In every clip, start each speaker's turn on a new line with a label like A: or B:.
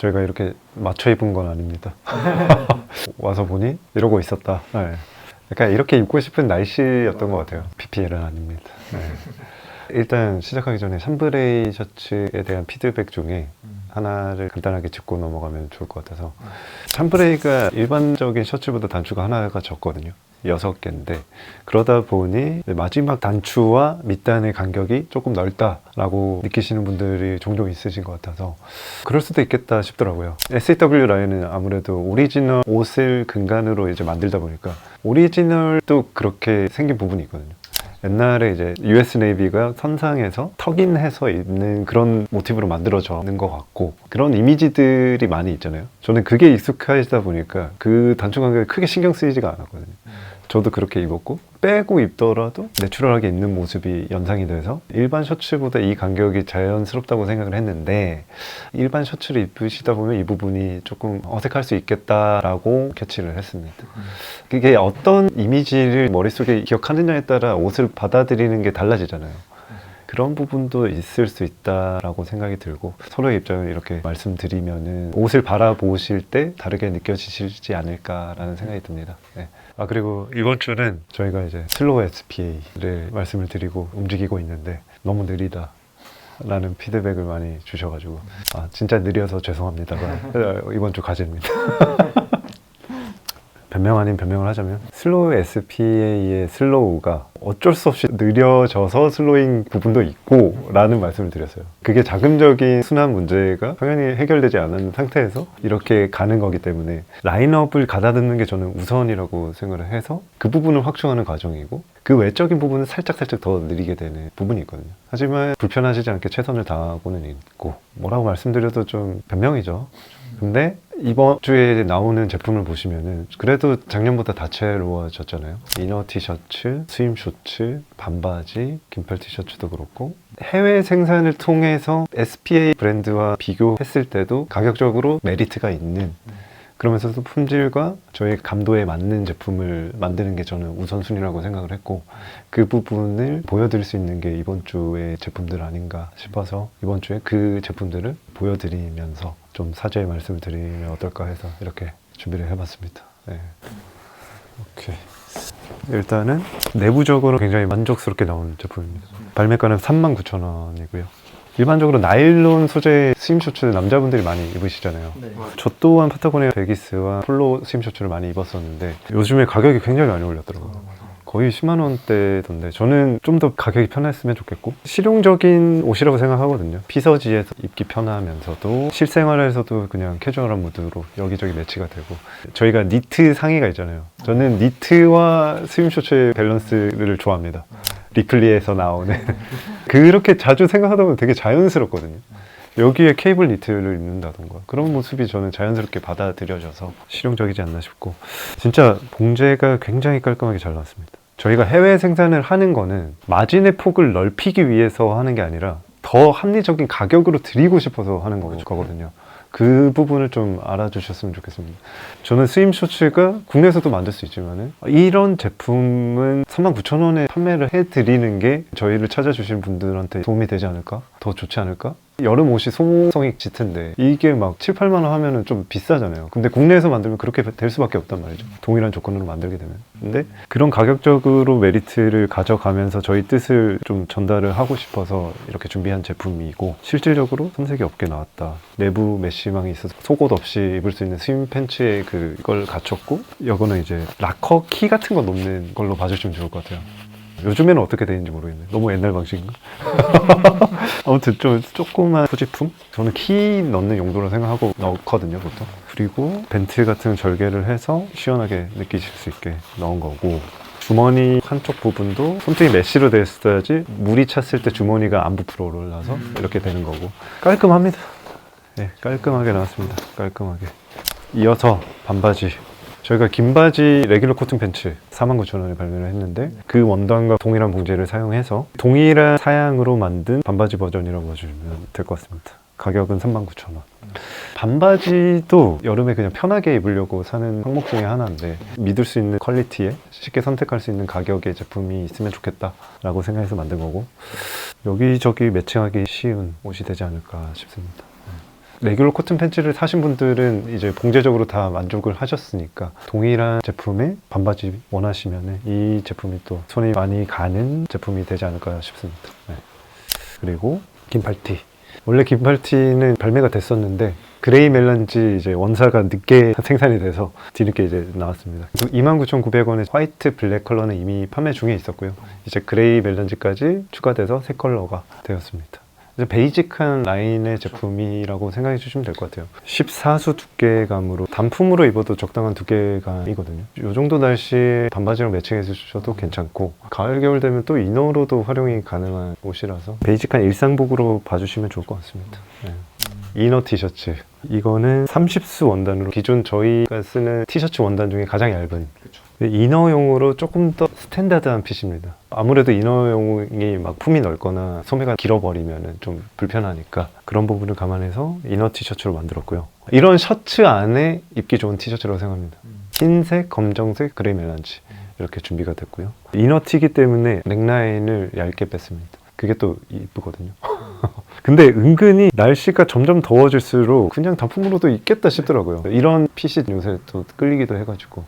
A: 저희가 이렇게 맞춰 입은 건 아닙니다. 와서 보니 이러고 있었다. 네. 약간 이렇게 입고 싶은 날씨였던 것 같아요. PPL은 아닙니다. 네. 일단 시작하기 전에 샴브레이 셔츠에 대한 피드백 중에 하나를 간단하게 짚고 넘어가면 좋을 것 같아서, 샴브레이가 일반적인 셔츠보다 단추가 하나가 적거든요. 6개인데 그러다 보니 마지막 단추와 밑단의 간격이 조금 넓다라고 느끼시는 분들이 종종 있으신 것 같아서 그럴 수도 있겠다 싶더라고요. SAW 라인은 아무래도 오리지널 옷을 근간으로 이제 만들다 보니까 오리지널도 그렇게 생긴 부분이 있거든요. 옛날에 이제 US 네이비가 선상에서 턱인해서 입는 그런 모티브로 만들어져는 것 같고, 그런 이미지들이 많이 있잖아요. 저는 그게 익숙하시다 보니까 그 단추 간격이 크게 신경 쓰이지가 않았거든요. 저도 그렇게 입었고, 빼고 입더라도 내추럴하게 입는 모습이 연상이 돼서 일반 셔츠보다 이 간격이 자연스럽다고 생각을 했는데, 일반 셔츠를 입으시다 보면 이 부분이 조금 어색할 수 있겠다라고 캐치를 했습니다. 그게 어떤 이미지를 머릿속에 기억하느냐에 따라 옷을 받아들이는 게 달라지잖아요. 그런 부분도 있을 수 있다라고 생각이 들고, 서로의 입장을 이렇게 말씀드리면은 옷을 바라보실 때 다르게 느껴지시지 않을까라는 생각이 듭니다. 네. 그리고 이번 주는 저희가 이제 슬로우 SPA를 말씀을 드리고 움직이고 있는데 너무 느리다 라는 피드백을 많이 주셔가지고 진짜 느려서 죄송합니다가 이번 주 과제입니다. 변명 아닌 변명을 하자면, 슬로우 SPA의 슬로우가 어쩔 수 없이 느려져서 슬로잉 부분도 있고 라는 말씀을 드렸어요. 그게 자금적인 순환 문제가 당연히 해결되지 않은 상태에서 이렇게 가는 거기 때문에 라인업을 가다듬는 게 저는 우선이라고 생각을 해서 그 부분을 확충하는 과정이고, 그 외적인 부분은 살짝 더 느리게 되는 부분이 있거든요. 하지만 불편하시지 않게 최선을 다하고는 있고, 뭐라고 말씀드려도 좀 변명이죠. 근데 이번 주에 나오는 제품을 보시면은 그래도 작년보다 다채로워졌잖아요. 이너 티셔츠, 스임 셔츠, 반바지, 긴팔 티셔츠도 그렇고, 해외 생산을 통해서 SPA 브랜드와 비교했을 때도 가격적으로 메리트가 있는, 그러면서도 품질과 저의 감도에 맞는 제품을 만드는 게 저는 우선순위라고 생각을 했고, 그 부분을 보여드릴 수 있는 게 이번 주의 제품들 아닌가 싶어서 이번 주에 그 제품들을 보여드리면서 좀 사죄의 말씀을 드리면 어떨까 해서 이렇게 준비를 해봤습니다. 네. 오케이. 일단은 내부적으로 굉장히 만족스럽게 나온 제품입니다. 발매가는 39,000원이고요. 일반적으로 나일론 소재 스임 셔츠 남자분들이 많이 입으시잖아요. 네. 저 또한 파타고니아 베기스와 폴로 스임 셔츠를 많이 입었었는데 요즘에 가격이 굉장히 많이 올랐더라고요. 거의 10만 원대던데, 저는 좀 더 가격이 편했으면 좋겠고, 실용적인 옷이라고 생각하거든요. 피서지에서 입기 편하면서도 실생활에서도 그냥 캐주얼한 무드로 여기저기 매치가 되고, 저희가 니트 상의가 있잖아요. 저는 니트와 스임 셔츠의 밸런스를 좋아합니다. 리플리에서 나오는 그렇게 자주 생각하다 보면 되게 자연스럽거든요. 여기에 케이블 니트를 입는다던가 그런 모습이 저는 자연스럽게 받아들여져서 실용적이지 않나 싶고, 진짜 봉제가 굉장히 깔끔하게 잘 나왔습니다. 저희가 해외 생산을 하는 거는 마진의 폭을 넓히기 위해서 하는 게 아니라 더 합리적인 가격으로 드리고 싶어서 하는 거거든요. 그 부분을 좀 알아주셨으면 좋겠습니다. 저는 스임 셔츠가 국내에서도 만들 수 있지만은 이런 제품은 39,000원에 판매를 해드리는 게 저희를 찾아주신 분들한테 도움이 되지 않을까? 더 좋지 않을까? 여름 옷이 소모성이 짙은데 이게 막 7, 8만 원 하면은 좀 비싸잖아요. 근데 국내에서 만들면 그렇게 될 수밖에 없단 말이죠. 동일한 조건으로 만들게 되면. 근데 그런 가격적으로 메리트를 가져가면서 저희 뜻을 좀 전달을 하고 싶어서 이렇게 준비한 제품이고, 실질적으로 손색이 없게 나왔다. 내부 메쉬망이 있어서 속옷 없이 입을 수 있는 스임 팬츠에 그걸 갖췄고, 이거는 이제 락커 키 같은 거 놓는 걸로 봐주시면 좋을 것 같아요. 요즘에는 어떻게 되는지 모르겠네. 너무 옛날 방식인가? 아무튼 좀 조그만 소지품? 저는 키 넣는 용도로 생각하고 넣거든요, 보통. 그리고 벤트 같은 절개를 해서 시원하게 느끼실 수 있게 넣은 거고, 주머니 한쪽 부분도 손등이 메쉬로 됐어야지 물이 찼을 때 주머니가 안 부풀어 올라서 이렇게 되는 거고, 깔끔합니다. 네, 깔끔하게 나왔습니다. 깔끔하게. 이어서 반바지. 저희가 긴 바지 레귤러 코튼 팬츠 49,000원에 발매를 했는데, 그 원단과 동일한 봉제를 사용해서 동일한 사양으로 만든 반바지 버전이라고 봐주시면 될 것 같습니다. 가격은 39,000원. 반바지도 여름에 그냥 편하게 입으려고 사는 항목 중에 하나인데, 믿을 수 있는 퀄리티에 쉽게 선택할 수 있는 가격의 제품이 있으면 좋겠다라고 생각해서 만든 거고, 여기저기 매칭하기 쉬운 옷이 되지 않을까 싶습니다. 레귤러 코튼 팬츠를 사신 분들은 이제 봉제적으로 다 만족을 하셨으니까 동일한 제품의 반바지 원하시면 이 제품이 또 손이 많이 가는 제품이 되지 않을까 싶습니다. 네. 그리고 긴팔티. 원래 긴팔티는 발매가 됐었는데 그레이 멜란지 이제 원사가 늦게 생산이 돼서 뒤늦게 이제 나왔습니다. 29,900원의 화이트 블랙 컬러는 이미 판매 중에 있었고요. 이제 그레이 멜란지까지 추가돼서 새 컬러가 되었습니다. 이제 베이직한 라인의 제품이라고 생각해 주시면 될 것 같아요. 14수 두께감으로 단품으로 입어도 적당한 두께감이거든요. 이 정도 날씨에 반바지랑 매칭해서 주셔도 괜찮고 가을 겨울 되면 또 이너로도 활용이 가능한 옷이라서 베이직한 일상복으로 봐주시면 좋을 것 같습니다. 네. 이너 티셔츠, 이거는 30수 원단으로 기존 저희가 쓰는 티셔츠 원단 중에 가장 얇은 이너용으로 조금 더 스탠다드한 핏입니다. 아무래도 이너용이 막 품이 넓거나 소매가 길어버리면 좀 불편하니까 그런 부분을 감안해서 이너 티셔츠로 만들었고요. 이런 셔츠 안에 입기 좋은 티셔츠라고 생각합니다. 흰색, 검정색, 그레이 멜란지 이렇게 준비가 됐고요. 이너티기 때문에 넥라인을 얇게 뺐습니다. 그게 또 이쁘거든요. 근데 은근히 날씨가 점점 더워질수록 그냥 단품으로도 입겠다 싶더라고요. 이런 핏이 요새 또 끌리기도 해가지고.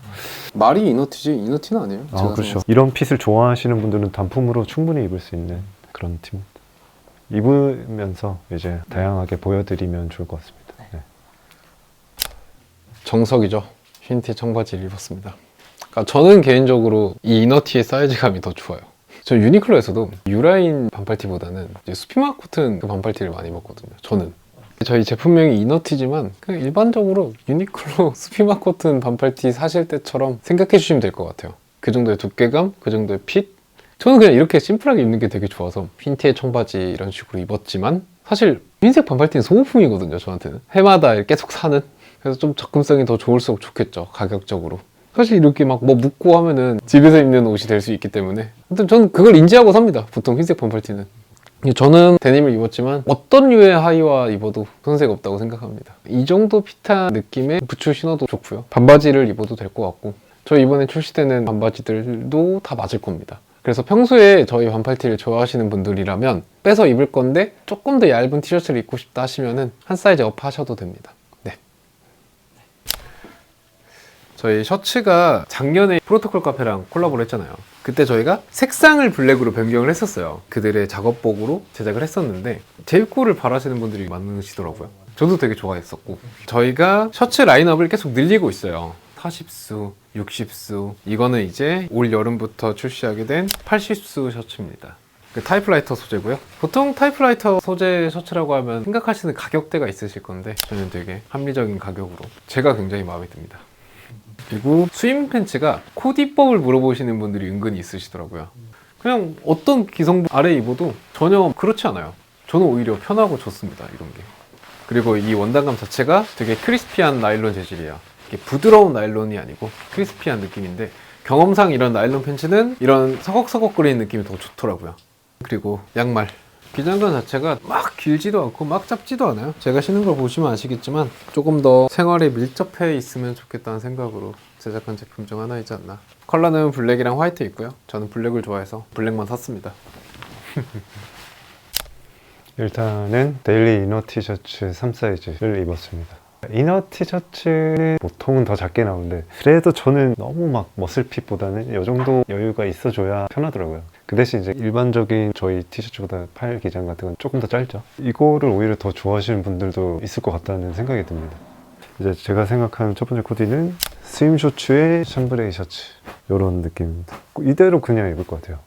B: 말이 이너티지 이너티는 아니에요.
A: 아, 그렇죠. 이런 핏을 좋아하시는 분들은 단품으로 충분히 입을 수 있는 그런 팀입니다. 입으면서 이제 다양하게 보여드리면 좋을 것 같습니다. 네.
B: 정석이죠. 흰티 청바지를 입었습니다. 그러니까 저는 개인적으로 이 이너티의 사이즈감이 더 좋아요. 저 유니클로에서도 U라인 반팔티보다는 수피마 코튼 그 반팔티를 많이 입었거든요. 저는 저희 제품명이 이너티지만 그냥 일반적으로 유니클로 수피마 코튼 반팔티 사실 때처럼 생각해 주시면 될 것 같아요. 그 정도의 두께감, 그 정도의 핏. 저는 그냥 이렇게 심플하게 입는 게 되게 좋아서 흰티에 청바지 이런 식으로 입었지만 사실 흰색 반팔티는 소모품이거든요. 저한테는 해마다 계속 사는. 그래서 좀 접근성이 더 좋을수록 좋겠죠. 가격적으로. 사실 이렇게 막 뭐 묻고 하면은 집에서 입는 옷이 될 수 있기 때문에 아무튼 저는 그걸 인지하고 삽니다. 보통 흰색 반팔티는. 저는 데님을 입었지만 어떤 류의 하의와 입어도 손색 없다고 생각합니다. 이 정도 핏한 느낌의 부츠 신어도 좋고요. 반바지를 입어도 될 것 같고 저희 이번에 출시되는 반바지들도 다 맞을 겁니다. 그래서 평소에 저희 반팔티를 좋아하시는 분들이라면 빼서 입을 건데 조금 더 얇은 티셔츠를 입고 싶다 하시면은 한 사이즈 업 하셔도 됩니다. 저희 셔츠가 작년에 프로토콜 카페랑 콜라보를 했잖아요. 그때 저희가 색상을 블랙으로 변경을 했었어요. 그들의 작업복으로 제작을 했었는데 재입고를 바라시는 분들이 많으시더라고요. 저도 되게 좋아했었고 저희가 셔츠 라인업을 계속 늘리고 있어요. 40수, 60수 이거는 이제 올 여름부터 출시하게 된 80수 셔츠입니다. 그 타이프라이터 소재고요. 보통 타이프라이터 소재 셔츠라고 하면 생각하시는 가격대가 있으실 건데 저는 되게 합리적인 가격으로 제가 굉장히 마음에 듭니다. 그리고 스윙 팬츠가 코디법을 물어보시는 분들이 은근히 있으시더라고요. 그냥 어떤 기성복 아래 입어도 전혀 그렇지 않아요. 저는 오히려 편하고 좋습니다. 이런 게. 그리고 이 원단감 자체가 되게 크리스피한 나일론 재질이에요. 이게 부드러운 나일론이 아니고 크리스피한 느낌인데 경험상 이런 나일론 팬츠는 이런 서걱서걱거리는 느낌이 더 좋더라고요. 그리고 양말. 기장감 자체가 막 길지도 않고 막 짧지도 않아요. 제가 신는 걸 보시면 아시겠지만 조금 더 생활에 밀접해 있으면 좋겠다는 생각으로 제작한 제품 중 하나이지 않나. 컬러는 블랙이랑 화이트 있고요. 저는 블랙을 좋아해서 블랙만 샀습니다.
A: 일단은 데일리 이너 티셔츠 3사이즈를 입었습니다. 이너 티셔츠는 보통은 더 작게 나오는데 그래도 저는 너무 막 머슬핏보다는 이 정도 여유가 있어줘야 편하더라고요. 그 대신 이제 일반적인 저희 티셔츠보다 팔 기장 같은 건 조금 더 짧죠. 이거를 오히려 더 좋아하시는 분들도 있을 것 같다는 생각이 듭니다. 이제 제가 생각하는 첫 번째 코디는 스임 셔츠에 샴브레이 셔츠 이런 느낌입니다. 이대로 그냥 입을 것 같아요.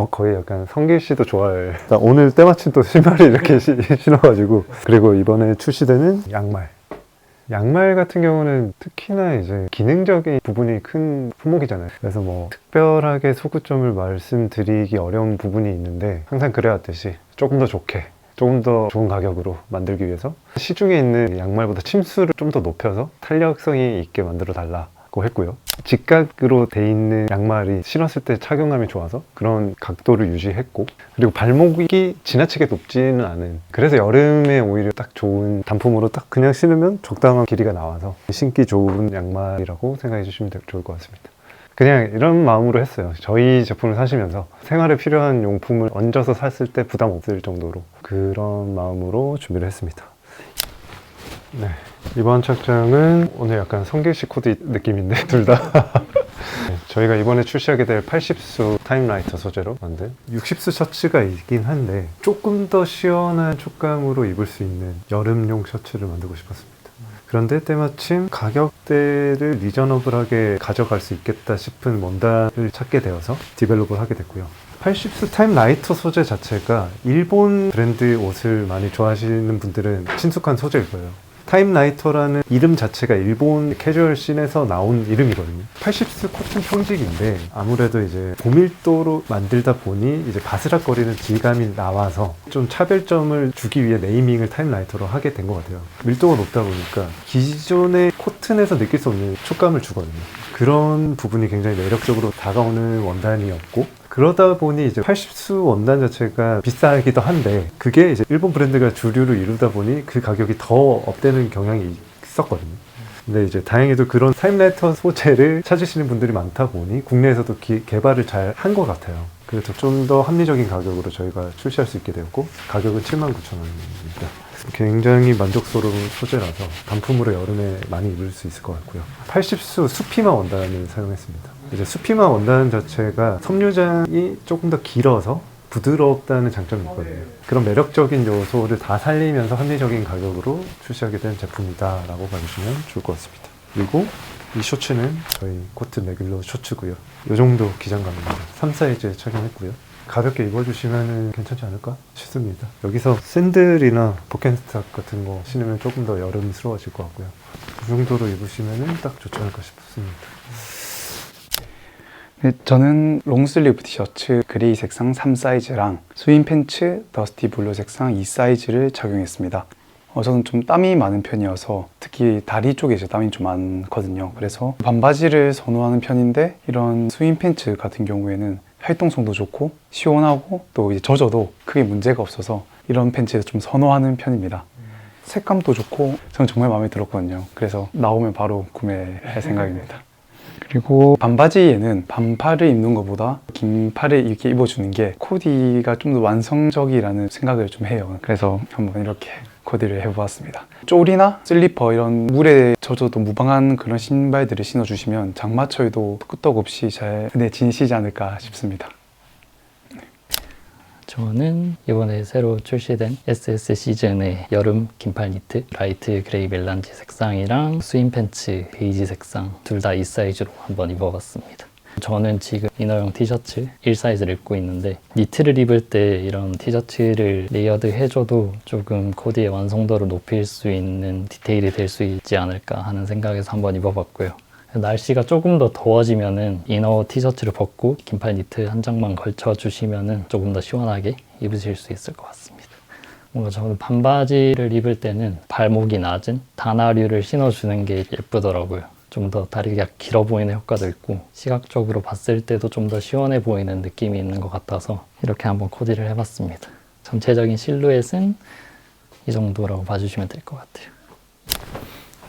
A: 거의 약간 성길 씨도 좋아할. 오늘 때마침 또 신발을 이렇게 신어가지고. 그리고 이번에 출시되는 양말 같은 경우는 특히나 이제 기능적인 부분이 큰 품목이잖아요. 그래서 뭐 특별하게 소구점을 말씀드리기 어려운 부분이 있는데 항상 그래왔듯이 조금 더 좋게 조금 더 좋은 가격으로 만들기 위해서 시중에 있는 양말보다 침수를 좀 더 높여서 탄력성이 있게 만들어 달라고 했고요. 직각으로 돼 있는 양말이 신었을 때 착용감이 좋아서 그런 각도를 유지했고, 그리고 발목이 지나치게 높지는 않은, 그래서 여름에 오히려 딱 좋은 단품으로 딱 그냥 신으면 적당한 길이가 나와서 신기 좋은 양말이라고 생각해 주시면 좋을 것 같습니다. 그냥 이런 마음으로 했어요. 저희 제품을 사시면서 생활에 필요한 용품을 얹어서 샀을 때 부담 없을 정도로 그런 마음으로 준비를 했습니다. 네, 이번 착장은 오늘 약간 성게식 코디 느낌인데 둘 다. 네, 저희가 이번에 출시하게 될 80수 타임라이터 소재로 만든 60수 셔츠가 있긴 한데 조금 더 시원한 촉감으로 입을 수 있는 여름용 셔츠를 만들고 싶었습니다. 그런데 때마침 가격대를 리저너블하게 가져갈 수 있겠다 싶은 원단을 찾게 되어서 디벨롭을 하게 됐고요. 80수 타임 라이터 소재 자체가 일본 브랜드 옷을 많이 좋아하시는 분들은 친숙한 소재일 거예요. 타임 라이터라는 이름 자체가 일본 캐주얼 씬에서 나온 이름이거든요. 80수 코튼 평직인데 아무래도 이제 고밀도로 만들다 보니 이제 바스락거리는 질감이 나와서 좀 차별점을 주기 위해 네이밍을 타임 라이터로 하게 된 것 같아요. 밀도가 높다 보니까 기존의 코튼에서 느낄 수 없는 촉감을 주거든요. 그런 부분이 굉장히 매력적으로 다가오는 원단이었고, 그러다 보니 이제 80수 원단 자체가 비싸기도 한데 그게 이제 일본 브랜드가 주류를 이루다 보니 그 가격이 더 업되는 경향이 있었거든요. 근데 이제 다행히도 그런 타임라이터 소재를 찾으시는 분들이 많다 보니 국내에서도 개발을 잘 한 것 같아요. 그래서 좀 더 합리적인 가격으로 저희가 출시할 수 있게 되었고, 가격은 79,000원입니다. 굉장히 만족스러운 소재라서 단품으로 여름에 많이 입을 수 있을 것 같고요. 80수 수피마 원단을 사용했습니다. 이제 수피마 원단 자체가 섬유장이 조금 더 길어서 부드럽다는 장점이 있거든요. 그런 매력적인 요소를 다 살리면서 합리적인 가격으로 출시하게 된 제품이다 라고 봐주시면 좋을 것 같습니다. 그리고 이 셔츠는 저희 코트 레귤러 셔츠고요. 이 정도 기장감입니다. 3사이즈에 착용했고요. 가볍게 입어주시면 괜찮지 않을까 싶습니다. 여기서 샌들이나 버켄스탁 같은 거 신으면 조금 더 여름스러워질 것 같고요. 이 정도로 입으시면 딱 좋지 않을까 싶습니다.
C: 네, 저는 롱슬리브 티셔츠 그레이 색상 3사이즈랑 스윈 팬츠 더스티 블루 색상 2사이즈를 착용했습니다. 저는 좀 땀이 많은 편이어서 특히 다리 쪽에 이제 땀이 좀 많거든요. 그래서 반바지를 선호하는 편인데 이런 스윈 팬츠 같은 경우에는 활동성도 좋고 시원하고 또 이제 젖어도 크게 문제가 없어서 이런 팬츠를 좀 선호하는 편입니다. 색감도 좋고 저는 정말 마음에 들었거든요. 그래서 나오면 바로 구매할 생각입니다. 그리고 반바지에는 반팔을 입는 것보다 긴 팔을 이렇게 입어주는 게 코디가 좀 더 완성적이라는 생각을 좀 해요. 그래서 한번 이렇게 코디를 해보았습니다. 쪼리나 슬리퍼 이런 물에 젖어도 무방한 그런 신발들을 신어주시면 장마철도 끄떡없이 잘 지내시지 않을까 싶습니다.
D: 저는 이번에 새로 출시된 SS 시즌의 여름 긴팔 니트 라이트 그레이 멜란지 색상이랑 스윈 팬츠 베이지 색상 둘 다 이 사이즈로 한번 입어봤습니다. 저는 지금 이너용 티셔츠 1사이즈를 입고 있는데 니트를 입을 때 이런 티셔츠를 레이어드 해줘도 조금 코디의 완성도를 높일 수 있는 디테일이 될 수 있지 않을까 하는 생각에서 한번 입어봤고요. 날씨가 조금 더 더워지면은 이너 티셔츠를 벗고 긴팔 니트 한 장만 걸쳐주시면은 조금 더 시원하게 입으실 수 있을 것 같습니다. 뭔가 저는 반바지를 입을 때는 발목이 낮은 다나류를 신어주는 게 예쁘더라고요. 좀 더 다리가 길어 보이는 효과도 있고 시각적으로 봤을 때도 좀 더 시원해 보이는 느낌이 있는 것 같아서 이렇게 한번 코디를 해봤습니다. 전체적인 실루엣은 이 정도라고 봐주시면 될 것 같아요.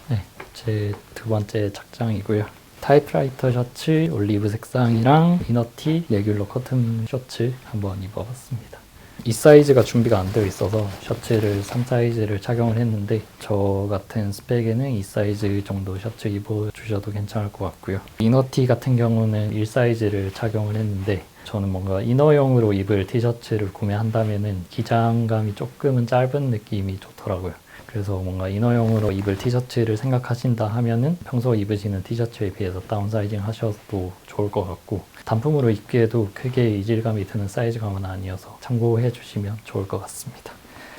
D: 네, 제 두 번째 착장이고요. 타이프라이터 셔츠 올리브 색상이랑 이너티 레귤러 커튼 셔츠 한번 입어봤습니다. 이 사이즈가 준비가 안 되어 있어서 셔츠를 3사이즈를 착용을 했는데 저 같은 스펙에는 이 사이즈 정도 셔츠 입어주셔도 괜찮을 것 같고요. 이너티 같은 경우는 1사이즈를 착용을 했는데 저는 뭔가 이너용으로 입을 티셔츠를 구매한다면은 기장감이 조금은 짧은 느낌이 좋더라고요. 그래서 뭔가 이너용으로 입을 티셔츠를 생각하신다 하면은 평소 입으시는 티셔츠에 비해서 다운사이징 하셔도 좋을 것 같고 단품으로 입기에도 크게 이질감이 드는 사이즈감은 아니어서 참고해 주시면 좋을 것 같습니다.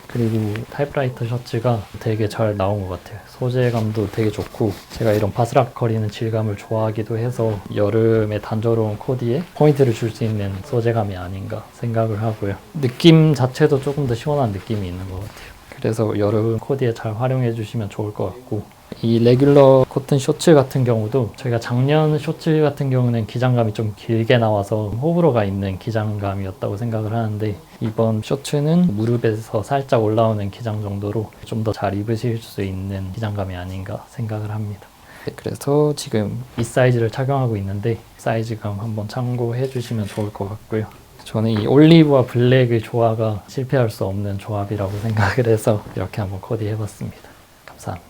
D: 그리고 타이프라이터 셔츠가 되게 잘 나온 것 같아요. 소재감도 되게 좋고 제가 이런 바스락거리는 질감을 좋아하기도 해서 여름에 단조로운 코디에 포인트를 줄 수 있는 소재감이 아닌가 생각을 하고요. 느낌 자체도 조금 더 시원한 느낌이 있는 것 같아요. 그래서 여름 코디에 잘 활용해 주시면 좋을 것 같고 이 레귤러 코튼 셔츠 같은 경우도 저희가 작년 셔츠 같은 경우는 기장감이 좀 길게 나와서 호불호가 있는 기장감이었다고 생각을 하는데 이번 셔츠는 무릎에서 살짝 올라오는 기장 정도로 좀 더 잘 입으실 수 있는 기장감이 아닌가 생각을 합니다. 네, 그래서 지금 이 사이즈를 착용하고 있는데 사이즈감 한번 참고해 주시면 좋을 것 같고요. 저는 이 올리브와 블랙의 조화가 실패할 수 없는 조합이라고 생각을 해서 이렇게 한번 코디해봤습니다. 감사합니다.